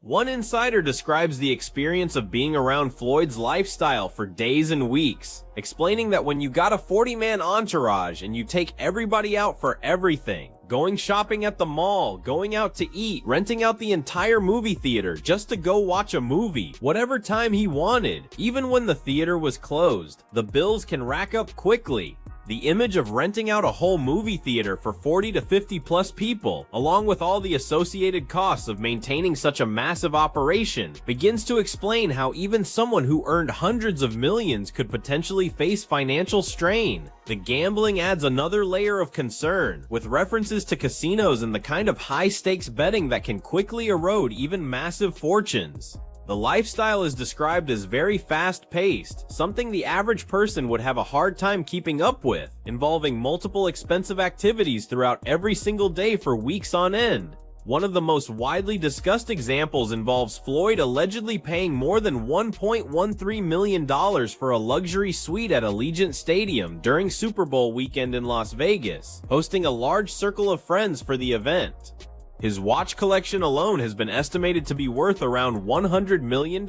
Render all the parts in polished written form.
One insider describes the experience of being around Floyd's lifestyle for days and weeks, explaining that when you got a 40-man entourage and you take everybody out for everything, going shopping at the mall, going out to eat, renting out the entire movie theater just to go watch a movie, whatever time he wanted, even when the theater was closed, the bills can rack up quickly. The image of renting out a whole movie theater for 40 to 50 plus people, along with all the associated costs of maintaining such a massive operation, begins to explain how even someone who earned hundreds of millions could potentially face financial strain. The gambling adds another layer of concern, with references to casinos and the kind of high-stakes betting that can quickly erode even massive fortunes. The lifestyle is described as very fast-paced, something the average person would have a hard time keeping up with, involving multiple expensive activities throughout every single day for weeks on end. One of the most widely discussed examples involves Floyd allegedly paying more than $1.13 million for a luxury suite at Allegiant Stadium during Super Bowl weekend in Las Vegas, hosting a large circle of friends for the event. His watch collection alone has been estimated to be worth around $100 million,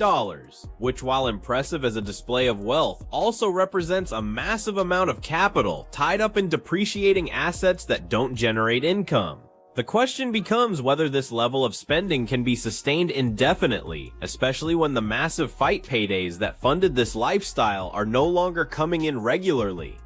which, while impressive as a display of wealth, also represents a massive amount of capital tied up in depreciating assets that don't generate income. The question becomes whether this level of spending can be sustained indefinitely, especially when the massive fight paydays that funded this lifestyle are no longer coming in regularly.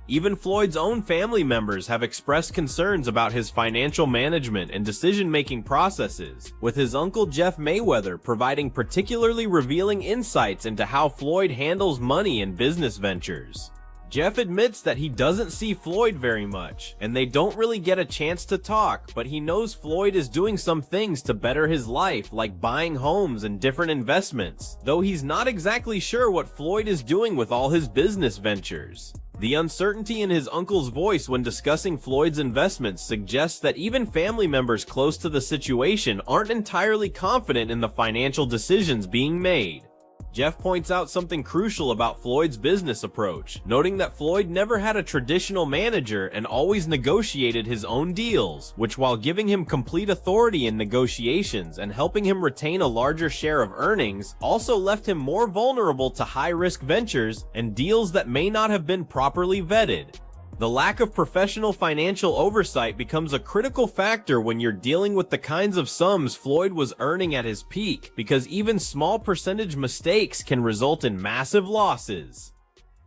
Even Floyd's own family members have expressed concerns about his financial management and decision-making processes, with his uncle Jeff Mayweather providing particularly revealing insights into how Floyd handles money and business ventures. Jeff admits that he doesn't see Floyd very much, and they don't really get a chance to talk, but he knows Floyd is doing some things to better his life, like buying homes and different investments, though he's not exactly sure what Floyd is doing with all his business ventures. The uncertainty in his uncle's voice when discussing Floyd's investments suggests that even family members close to the situation aren't entirely confident in the financial decisions being made. Jeff points out something crucial about Floyd's business approach, noting that Floyd never had a traditional manager and always negotiated his own deals, which, while giving him complete authority in negotiations and helping him retain a larger share of earnings, also left him more vulnerable to high-risk ventures and deals that may not have been properly vetted. The lack of professional financial oversight becomes a critical factor when you're dealing with the kinds of sums Floyd was earning at his peak, because even small percentage mistakes can result in massive losses.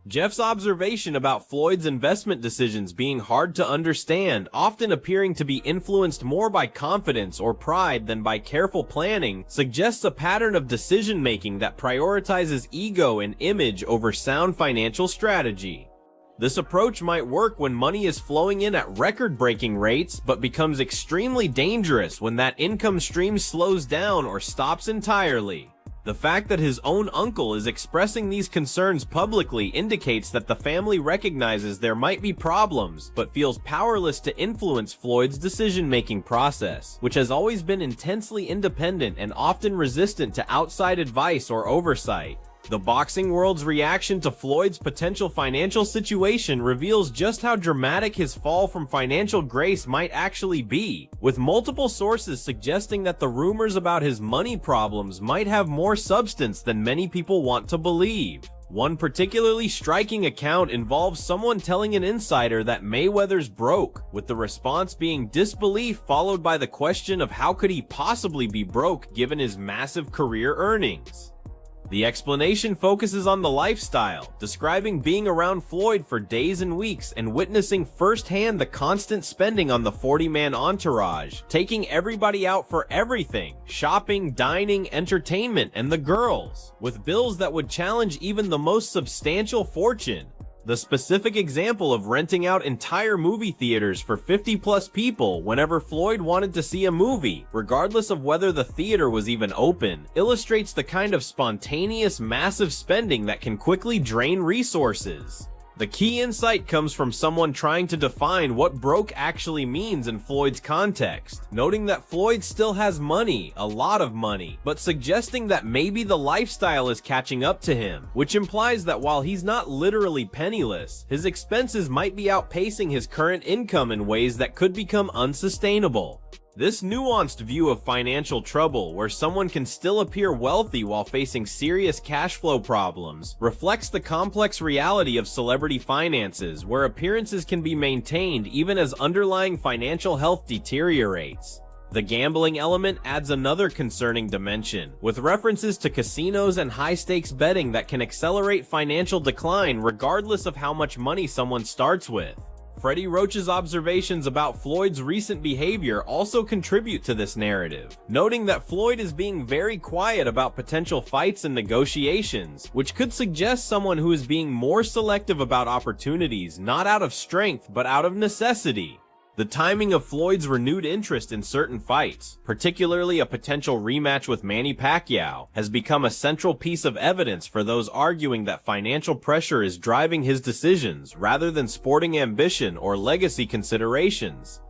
Jeff's observation about Floyd's investment decisions being hard to understand, often appearing to be influenced more by confidence or pride than by careful planning, suggests a pattern of decision-making that prioritizes ego and image over sound financial strategy. This approach might work when money is flowing in at record-breaking rates, but becomes extremely dangerous when that income stream slows down or stops entirely. The fact that his own uncle is expressing these concerns publicly indicates that the family recognizes there might be problems, but feels powerless to influence Floyd's decision-making process, which has always been intensely independent and often resistant to outside advice or oversight. The boxing world's reaction to Floyd's potential financial situation reveals just how dramatic his fall from financial grace might actually be, with multiple sources suggesting that the rumors about his money problems might have more substance than many people want to believe. One particularly striking account involves someone telling an insider that Mayweather's broke, with the response being disbelief followed by the question of how could he possibly be broke given his massive career earnings. The explanation focuses on the lifestyle, describing being around Floyd for days and weeks and witnessing firsthand the constant spending on the 40-man entourage, taking everybody out for everything, shopping, dining, entertainment, and the girls, with bills that would challenge even the most substantial fortune. The specific example of renting out entire movie theaters for 50+ people whenever Floyd wanted to see a movie, regardless of whether the theater was even open, illustrates the kind of spontaneous, massive spending that can quickly drain resources. The key insight comes from someone trying to define what broke actually means in Floyd's context, noting that Floyd still has money, a lot of money, but suggesting that maybe the lifestyle is catching up to him, which implies that while he's not literally penniless, his expenses might be outpacing his current income in ways that could become unsustainable. This nuanced view of financial trouble, where someone can still appear wealthy while facing serious cash flow problems, reflects the complex reality of celebrity finances, where appearances can be maintained even as underlying financial health deteriorates. The gambling element adds another concerning dimension, with references to casinos and high-stakes betting that can accelerate financial decline regardless of how much money someone starts with. Freddie Roach's observations about Floyd's recent behavior also contribute to this narrative, noting that Floyd is being very quiet about potential fights and negotiations, which could suggest someone who is being more selective about opportunities not out of strength but out of necessity. The timing of Floyd's renewed interest in certain fights, particularly a potential rematch with Manny Pacquiao, has become a central piece of evidence for those arguing that financial pressure is driving his decisions rather than sporting ambition or legacy considerations.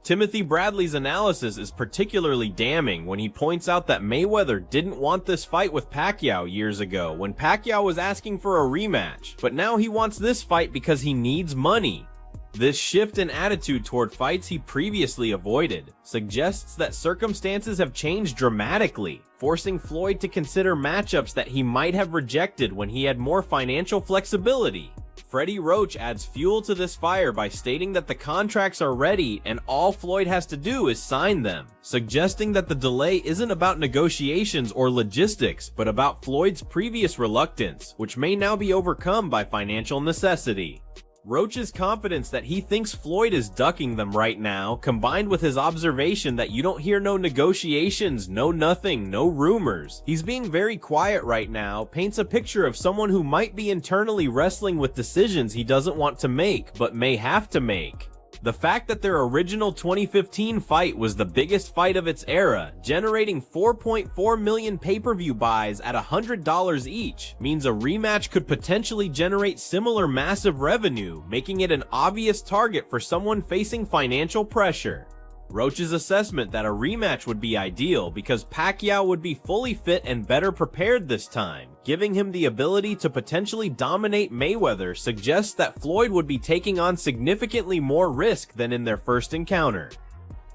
Timothy Bradley's analysis is particularly damning when he points out that Mayweather didn't want this fight with Pacquiao years ago when Pacquiao was asking for a rematch, but now he wants this fight because he needs money. This shift in attitude toward fights he previously avoided suggests that circumstances have changed dramatically, forcing Floyd to consider matchups that he might have rejected when he had more financial flexibility. Freddie Roach adds fuel to this fire by stating that the contracts are ready and all Floyd has to do is sign them, suggesting that the delay isn't about negotiations or logistics, but about Floyd's previous reluctance, which may now be overcome by financial necessity. Roach's confidence that he thinks Floyd is ducking them right now, combined with his observation that you don't hear no negotiations, no nothing, no rumors, he's being very quiet right now, paints a picture of someone who might be internally wrestling with decisions he doesn't want to make, but may have to make. The fact that their original 2015 fight was the biggest fight of its era, generating 4.4 million pay-per-view buys at $100 each, means a rematch could potentially generate similar massive revenue, making it an obvious target for someone facing financial pressure. Roach's assessment that a rematch would be ideal because Pacquiao would be fully fit and better prepared this time, giving him the ability to potentially dominate Mayweather, suggests that Floyd would be taking on significantly more risk than in their first encounter.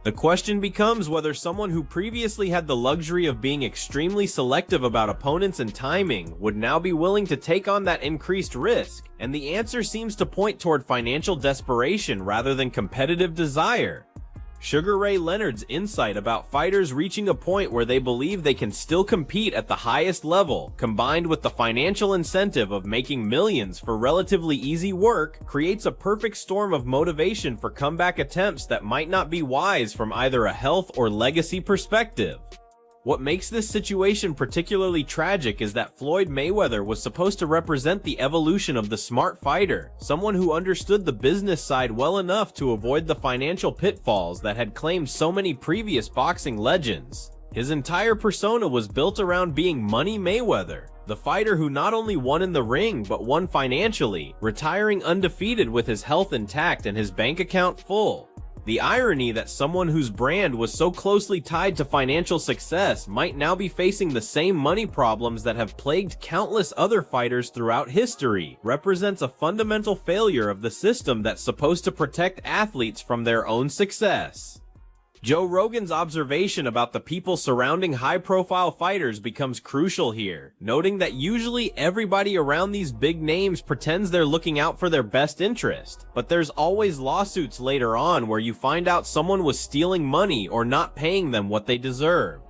The question becomes whether someone who previously had the luxury of being extremely selective about opponents and timing would now be willing to take on that increased risk, and the answer seems to point toward financial desperation rather than competitive desire. Sugar Ray Leonard's insight about fighters reaching a point where they believe they can still compete at the highest level, combined with the financial incentive of making millions for relatively easy work, creates a perfect storm of motivation for comeback attempts that might not be wise from either a health or legacy perspective. What makes this situation particularly tragic is that Floyd Mayweather was supposed to represent the evolution of the smart fighter, someone who understood the business side well enough to avoid the financial pitfalls that had claimed so many previous boxing legends. His entire persona was built around being Money Mayweather, the fighter who not only won in the ring but won financially, retiring undefeated with his health intact and his bank account full. The irony that someone whose brand was so closely tied to financial success might now be facing the same money problems that have plagued countless other fighters throughout history represents a fundamental failure of the system that's supposed to protect athletes from their own success. Joe Rogan's observation about the people surrounding high-profile fighters becomes crucial here, noting that usually everybody around these big names pretends they're looking out for their best interest, but there's always lawsuits later on where you find out someone was stealing money or not paying them what they deserved.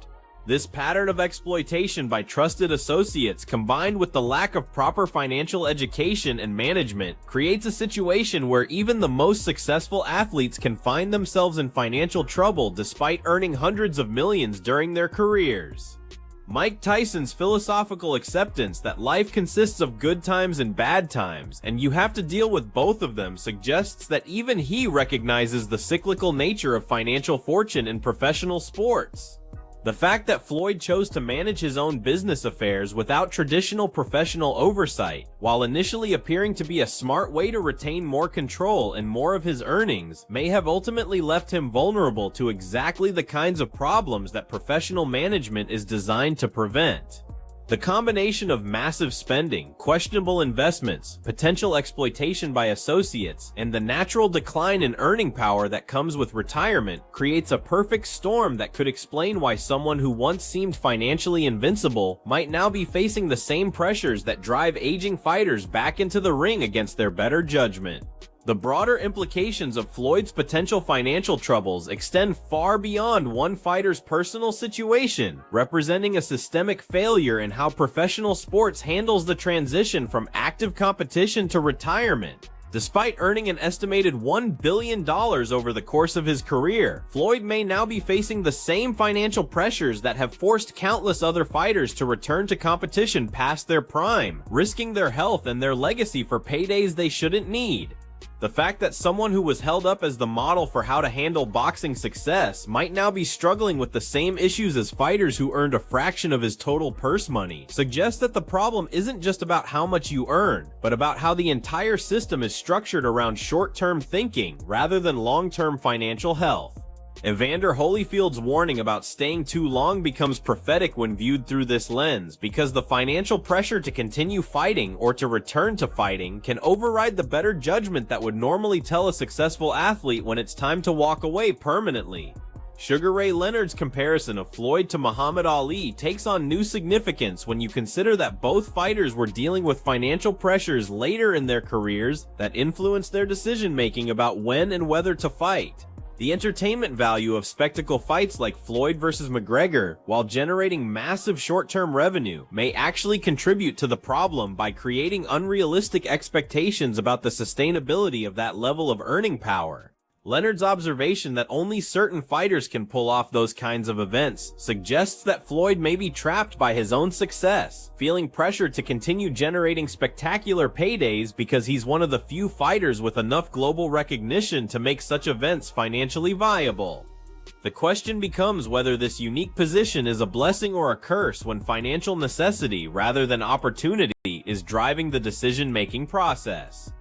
This pattern of exploitation by trusted associates, combined with the lack of proper financial education and management, creates a situation where even the most successful athletes can find themselves in financial trouble despite earning hundreds of millions during their careers. Mike Tyson's philosophical acceptance that life consists of good times and bad times, and you have to deal with both of them, suggests that even he recognizes the cyclical nature of financial fortune in professional sports. The fact that Floyd chose to manage his own business affairs without traditional professional oversight, while initially appearing to be a smart way to retain more control and more of his earnings, may have ultimately left him vulnerable to exactly the kinds of problems that professional management is designed to prevent. The combination of massive spending, questionable investments, potential exploitation by associates, and the natural decline in earning power that comes with retirement creates a perfect storm that could explain why someone who once seemed financially invincible might now be facing the same pressures that drive aging fighters back into the ring against their better judgment. The broader implications of Floyd's potential financial troubles extend far beyond one fighter's personal situation, representing a systemic failure in how professional sports handles the transition from active competition to retirement. Despite earning an estimated $1 billion over the course of his career, Floyd may now be facing the same financial pressures that have forced countless other fighters to return to competition past their prime, risking their health and their legacy for paydays they shouldn't need. The fact that someone who was held up as the model for how to handle boxing success might now be struggling with the same issues as fighters who earned a fraction of his total purse money suggests that the problem isn't just about how much you earn, but about how the entire system is structured around short-term thinking rather than long-term financial health. Evander Holyfield's warning about staying too long becomes prophetic when viewed through this lens, because the financial pressure to continue fighting or to return to fighting can override the better judgment that would normally tell a successful athlete when it's time to walk away permanently. Sugar Ray Leonard's comparison of Floyd to Muhammad Ali takes on new significance when you consider that both fighters were dealing with financial pressures later in their careers that influenced their decision-making about when and whether to fight. The entertainment value of spectacle fights like Floyd versus McGregor, while generating massive short-term revenue, may actually contribute to the problem by creating unrealistic expectations about the sustainability of that level of earning power. Leonard's observation that only certain fighters can pull off those kinds of events suggests that Floyd may be trapped by his own success, feeling pressured to continue generating spectacular paydays because he's one of the few fighters with enough global recognition to make such events financially viable. The question becomes whether this unique position is a blessing or a curse when financial necessity rather than opportunity is driving the decision-making process.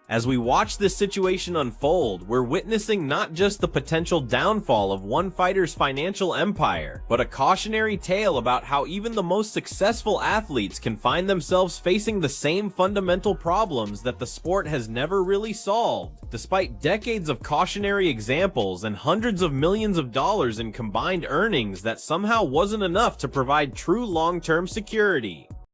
As we watch this situation unfold, we're witnessing not just the potential downfall of one fighter's financial empire, but a cautionary tale about how even the most successful athletes can find themselves facing the same fundamental problems that the sport has never really solved, despite decades of cautionary examples and hundreds of millions of dollars in combined earnings that somehow wasn't enough to provide true long-term security.